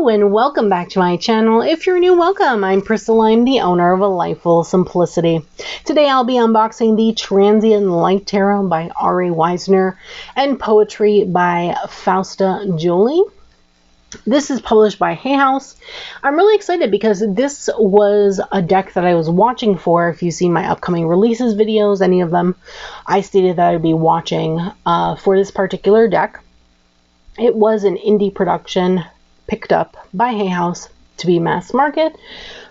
and welcome back to my channel. If you're new, welcome. I'm Priscilla. I'm the owner of A Life Full of Simplicity. Today I'll be unboxing the Transient Light Tarot by Ari Wisner and poetry by Fausta Julie. This is published by Hay House. I'm really excited because this was a deck that I was watching for. If you see my upcoming releases videos, any of them, I stated that I'd be watching for this particular deck. It was an indie production picked up by Hay House to be mass market.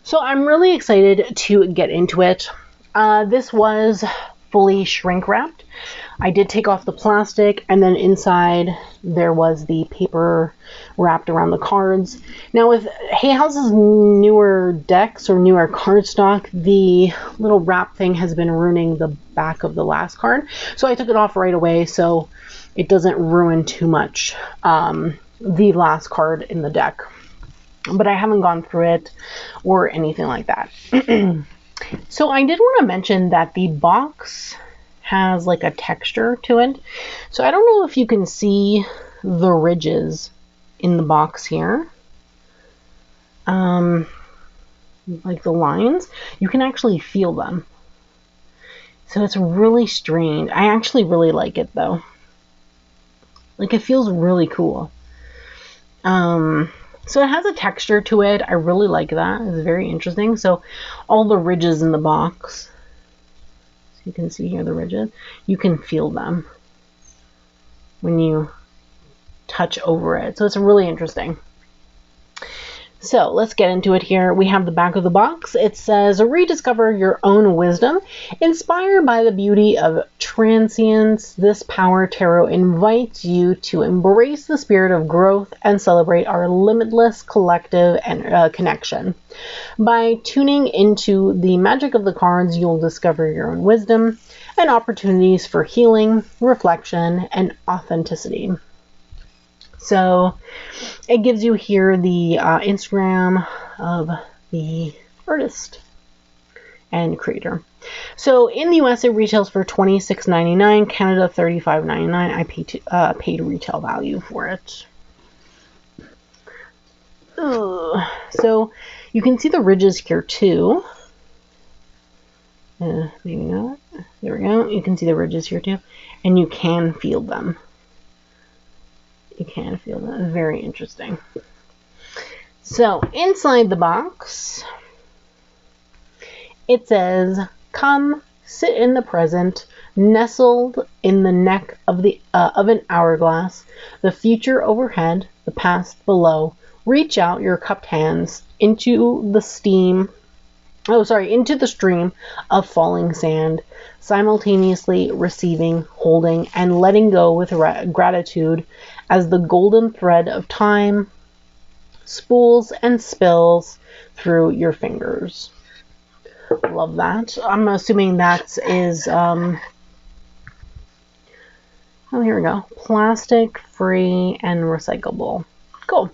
So I'm really excited to get into it. This was fully shrink wrapped. I did take off the plastic, and then inside there was the paper wrapped around the cards. Now with Hay House's newer decks or newer cardstock, the little wrap thing has been ruining the back of the last card. So I took it off right away so it doesn't ruin too much the last card in the deck. But I haven't gone through it or anything like that. So I did want to mention that the box has like a texture to it. So I don't know if you can see the ridges in the box here. Like the lines, you can actually feel them. So it's really strange. I actually really like it though. Like it feels really cool. So it has a texture to it. I really like that. It's very interesting. So all the ridges in the box, so you can see here the ridges, you can feel them when you touch over it. So it's really interesting. So let's get into it here. We have the back of the box. It says, rediscover your own wisdom. Inspired by the beauty of transience, this power tarot invites you to embrace the spirit of growth and celebrate our limitless collective and connection. By tuning into the magic of the cards, you'll discover your own wisdom and opportunities for healing, reflection, and authenticity. So it gives you here the Instagram of the artist and creator. So in the US, it retails for $26.99, Canada $35.99. I paid retail value for it. So you can see the ridges here too. Maybe not. There we go. You can see the ridges here too, and you can feel them. You can feel that. Very interesting. So inside the box, it says, come sit in the present, nestled in the neck of an hourglass, the future overhead, the past below. Reach out your cupped hands into the stream of falling sand, simultaneously receiving, holding, and letting go with gratitude as the golden thread of time spools and spills through your fingers. Love that. I'm assuming that is, oh, here we go. Plastic free and recyclable. Cool.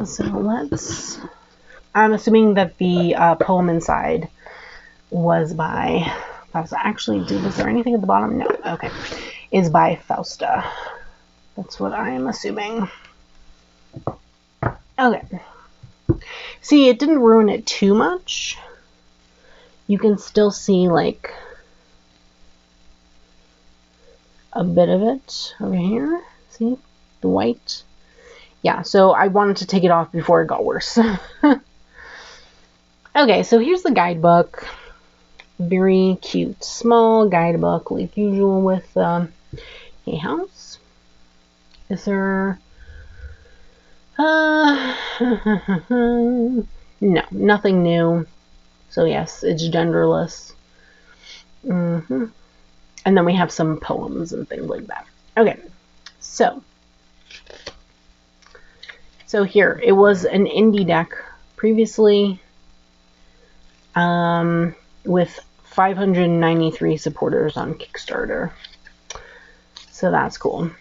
So I'm assuming that the poem inside was by Fausta. Actually, was there anything at the bottom? No. Okay. Is by Fausta. That's what I am assuming. Okay. See, it didn't ruin it too much. You can still see like a bit of it over here. See the white? Yeah, so I wanted to take it off before it got worse. Okay, so here's the guidebook. Very cute, small guidebook, like usual with Hay House. Is there? No, nothing new. So yes, it's genderless. And then we have some poems and things like that. Okay, so here it was an indie deck previously. With 593 supporters on Kickstarter. So that's cool.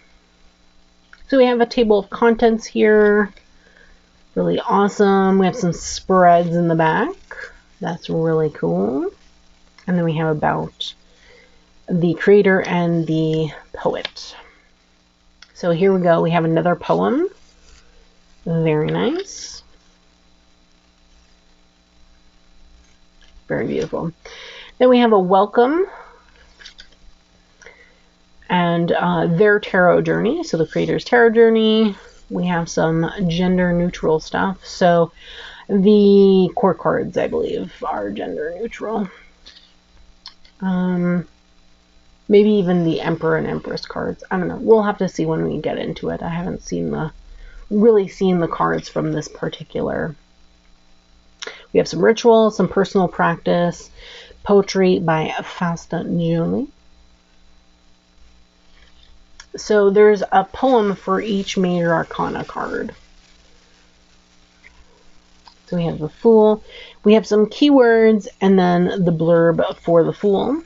So we have a table of contents here. Really awesome. We have some spreads in the back. That's really cool. And then we have about the creator and the poet. So here we go. We have another poem. Very nice. Very beautiful. Then we have a welcome and their tarot journey. So the creator's tarot journey. We have some gender neutral stuff. So the court cards, I believe, are gender neutral. Maybe even the Emperor and Empress cards. I don't know. We'll have to see when we get into it. I haven't really seen the cards from this particular. We have some ritual, some personal practice, poetry by Fausta Julie. So there's a poem for each major arcana card. So we have the Fool. We have some keywords and then the blurb for the Fool.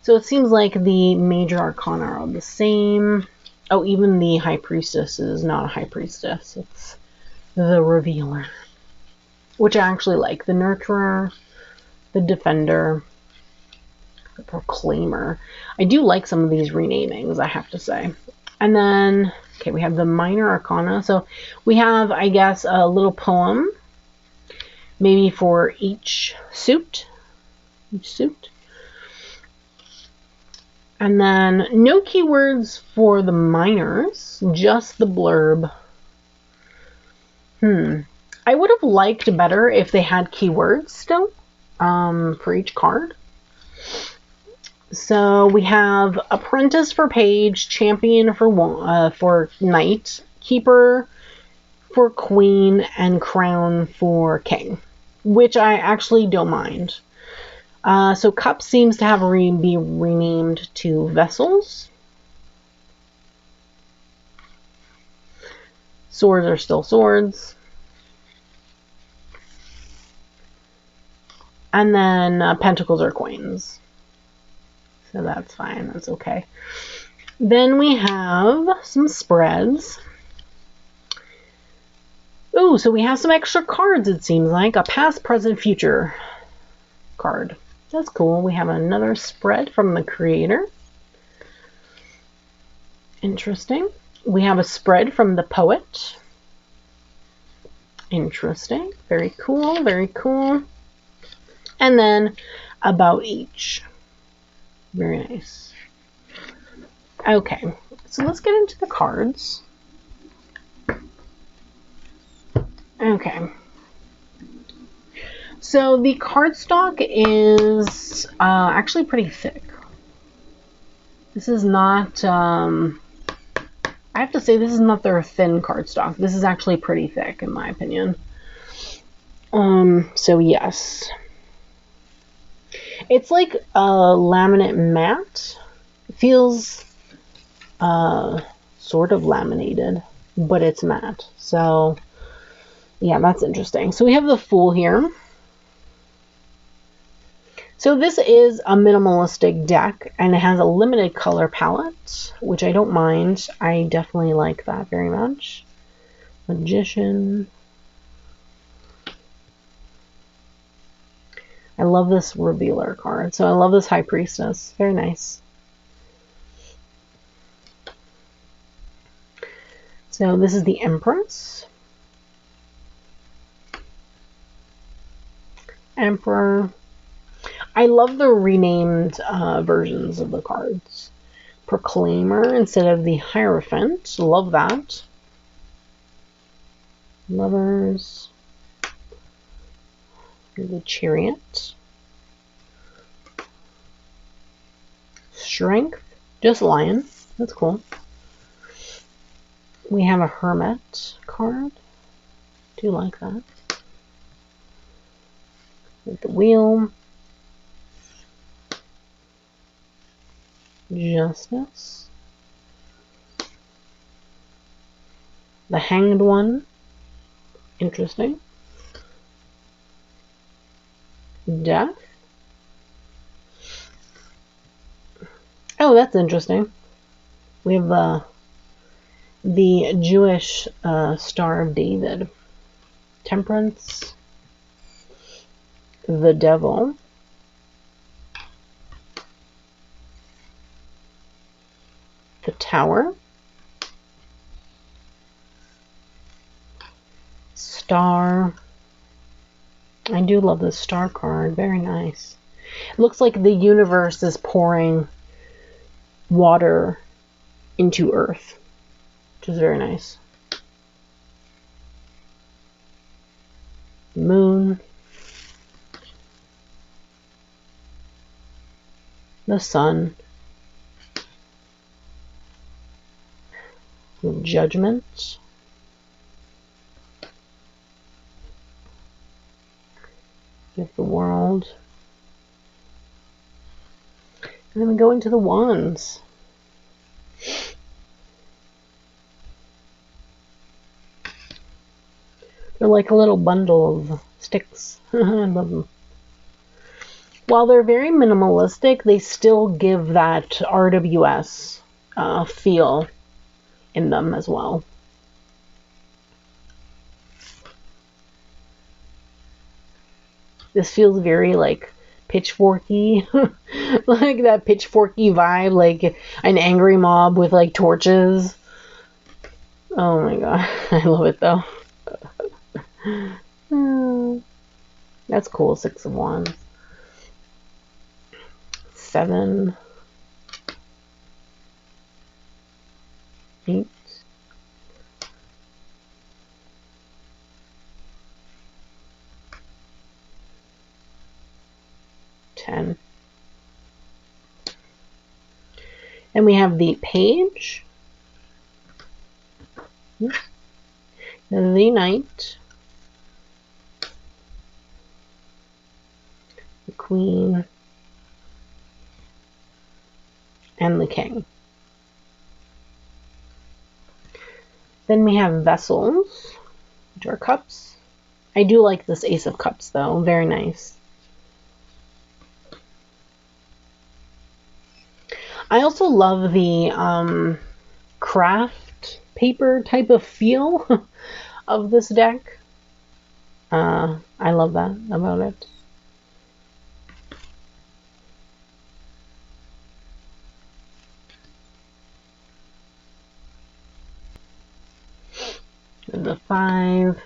So it seems like the major arcana are all the same. Oh, even the High Priestess is not a High Priestess. It's the Revealer, which I actually like. The Nurturer, the Defender, the Proclaimer. I do like some of these renamings, I have to say. And then, okay, we have the Minor Arcana. So we have, I guess, a little poem, maybe for each suit. And then no keywords for the minors, just the blurb. I would have liked better if they had keywords still for each card. So we have Apprentice for Page, Champion for Knight, Keeper for Queen, and Crown for King, which I actually don't mind. So Cup seems to have be renamed to Vessels. Swords are still swords. And then Pentacles are coins. So that's fine. That's okay. Then we have some spreads. Ooh, so we have some extra cards, it seems like. A past, present, future card. That's cool. We have another spread from the creator. Interesting. We have a spread from the poet. Interesting. Very cool. Very cool. And then about each. Very nice. Okay. So let's get into the cards. Okay. So the cardstock is actually pretty thick. This is not, I have to say this is not their thin cardstock. This is actually pretty thick in my opinion. So yes. It's like a laminate matte. It feels sort of laminated, but it's matte. So yeah, that's interesting. So we have the Fool here. So this is a minimalistic deck, and it has a limited color palette, which I don't mind. I definitely like that very much. Magician. I love this Revealer card. So I love this High Priestess. Very nice. So this is the Empress. Emperor. I love the renamed versions of the cards. Proclaimer instead of the Hierophant. Love that. Lovers. The Chariot. Strength. Just Lion. That's cool. We have a Hermit card. Do like that. With the Wheel. Justice. The Hanged One. Interesting. Death. Oh, that's interesting. We have the Jewish Star of David. Temperance. The Devil. The Tower. star. I do love this star card. Very nice. It looks like the universe is pouring water into Earth, which is very nice. Moon. The sun. The Judgment. With the World. And then we go into the Wands. They're like a little bundle of sticks. I love them. While they're very minimalistic, they still give that RWS feel in them as well. This feels very like pitchforky, like that pitchforky vibe, like an angry mob with like torches. Oh my god, I love it though. That's cool. 6 of Wands. 7. 8. 10. And we have the Page. The Knight. The Queen. And the King. Then we have Vessels, which are cups. I do like this Ace of Cups though, very nice. I also love the craft paper type of feel of this deck. I love that about it. The 5,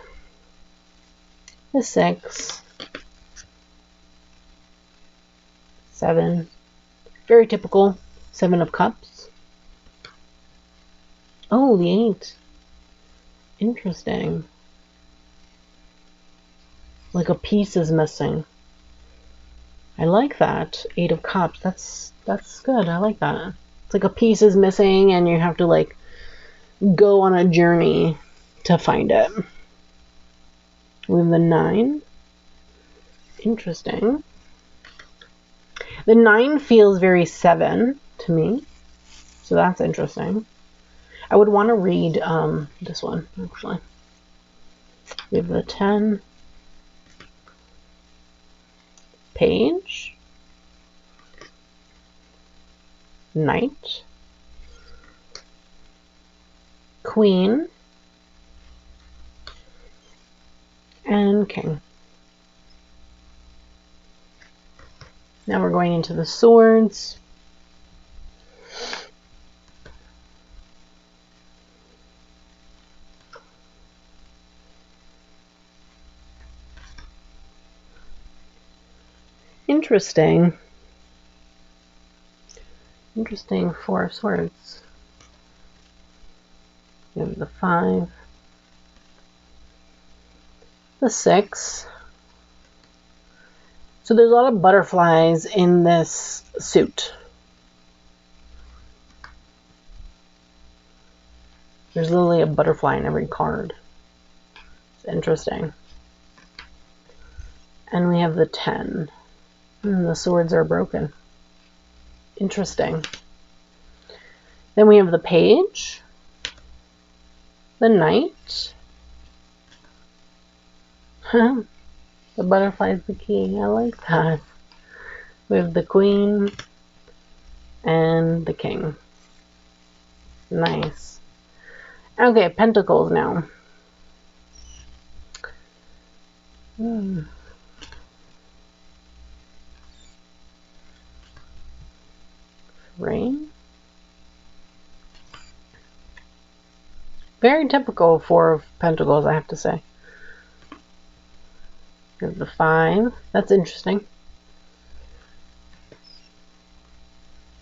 the 6, 7, very typical 7 of Cups. Oh, the 8, interesting. Like a piece is missing. I like that. 8 of Cups. That's good. I like that. It's like a piece is missing, and you have to like go on a journey to find it. We have the 9. Interesting. The 9 feels very 7 to me, so that's interesting. I would want to read this one actually. We have the 10. Page. Knight. Queen. And King. Now we're going into the swords. Interesting. Interesting 4 of Swords. We have the 5. The 6. So there's a lot of butterflies in this suit. There's literally a butterfly in every card. It's interesting. And we have the 10. And the swords are broken. Interesting. Then we have the Page. The Knight. Huh. The butterfly is the key. I like that. We have the Queen and the King. Nice. Okay, Pentacles now. Rain. Very typical 4 of Pentacles, I have to say. There's the 5. That's interesting.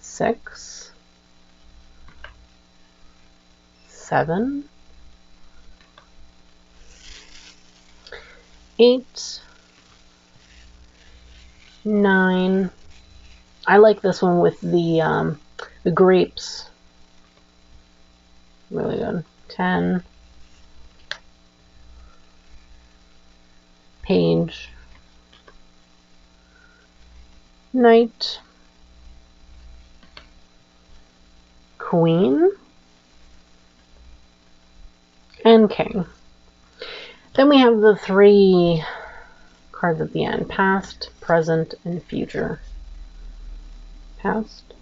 6. 7. 8. 9. I like this one with the grapes. Really good. 10. Page. Knight. Queen. And king. Then we have the 3 cards at the end. Past, present, and future. Past,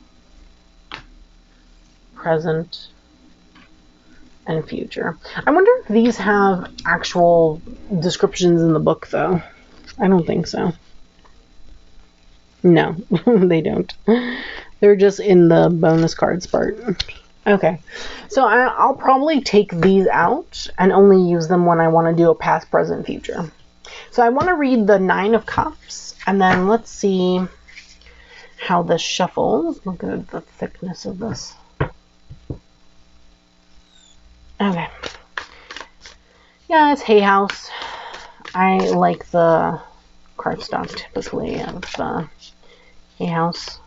present, and future. I wonder if these have actual descriptions in the book, though. I don't think so. No, they don't. They're just in the bonus cards part. Okay, so I'll probably take these out and only use them when I want to do a past, present, future. So I want to read the 9 of Cups, and then let's see how this shuffles. Look at the thickness of this. Okay. Yeah, it's Hay House. I like the cardstock typically of Hay House.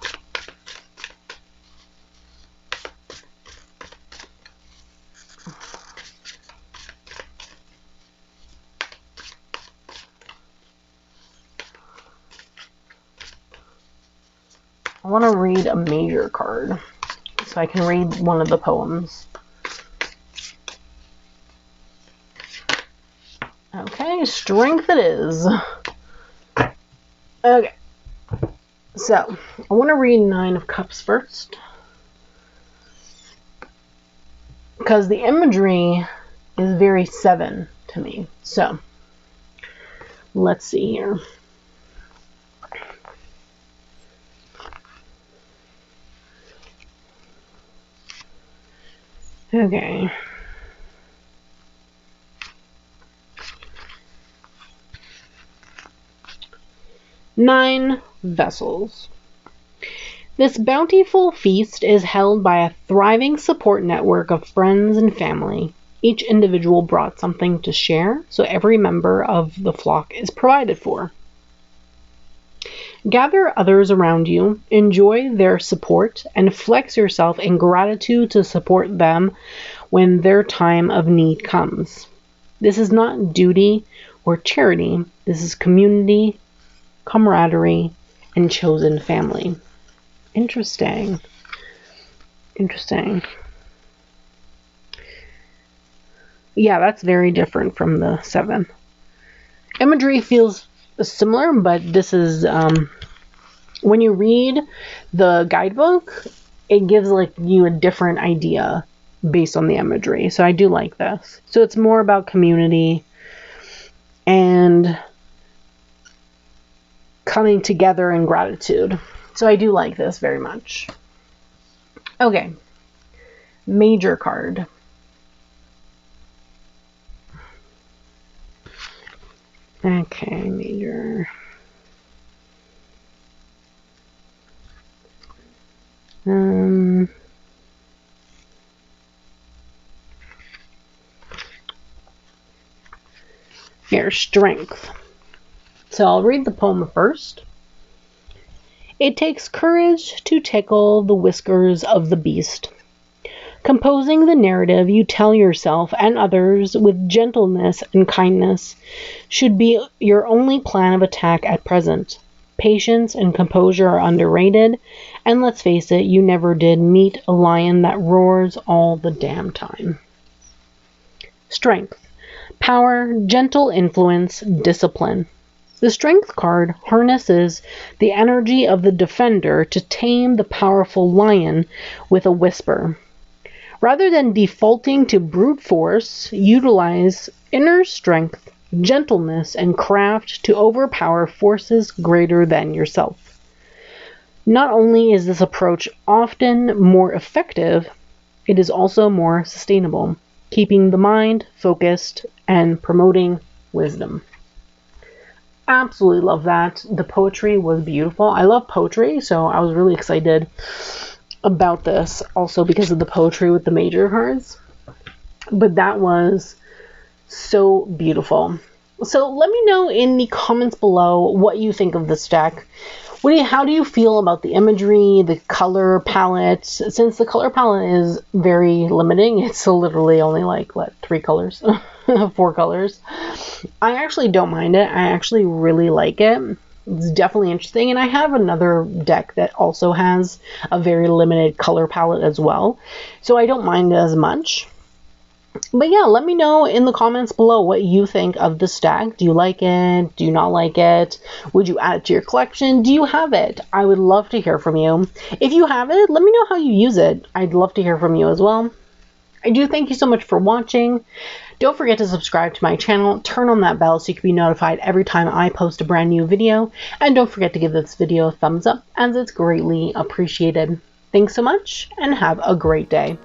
I want to read a major card so I can read one of the poems. Okay, strength it is. Okay, so I want to read 9 of Cups first because the imagery is very 7 to me. So let's see here. Okay. Nine vessels. This bountiful feast is held by a thriving support network of friends and family. Each individual brought something to share, so every member of the flock is provided for. Gather others around you, enjoy their support, and flex yourself in gratitude to support them when their time of need comes. This is not duty or charity. This is community, camaraderie, and chosen family. Interesting. Interesting. Yeah, that's very different from the 7. Imagery feels similar, but this is when you read the guidebook, it gives like you a different idea based on the imagery. So I do like this. So it's more about community and coming together in gratitude. So I do like this very much. Okay. Major card. Okay, major. Here, strength. So I'll read the poem first. It takes courage to tickle the whiskers of the beast. Composing the narrative you tell yourself and others with gentleness and kindness should be your only plan of attack at present. Patience and composure are underrated, and let's face it, you never did meet a lion that roars all the damn time. Strength. Power, gentle influence, discipline. The Strength card harnesses the energy of the defender to tame the powerful lion with a whisper. Rather than defaulting to brute force, utilize inner strength, gentleness, and craft to overpower forces greater than yourself. Not only is this approach often more effective, it is also more sustainable, keeping the mind focused and promoting wisdom. Absolutely love that. The poetry was beautiful. I love poetry, so I was really excited about this also because of the poetry with the major cards. But that was so beautiful. So let me know in the comments below what you think of this deck. How do you feel about the imagery, the color palette? Since the color palette is very limiting, it's literally only like, what, 3 colors? 4 colors. I actually don't mind it. I actually really like it. It's definitely interesting. And I have another deck that also has a very limited color palette as well. So I don't mind it as much. But yeah, let me know in the comments below what you think of this deck. Do you like it? Do you not like it? Would you add it to your collection? Do you have it? I would love to hear from you. If you have it, let me know how you use it. I'd love to hear from you as well. I do thank you so much for watching. Don't forget to subscribe to my channel. Turn on that bell so you can be notified every time I post a brand new video. And don't forget to give this video a thumbs up, as it's greatly appreciated. Thanks so much and have a great day.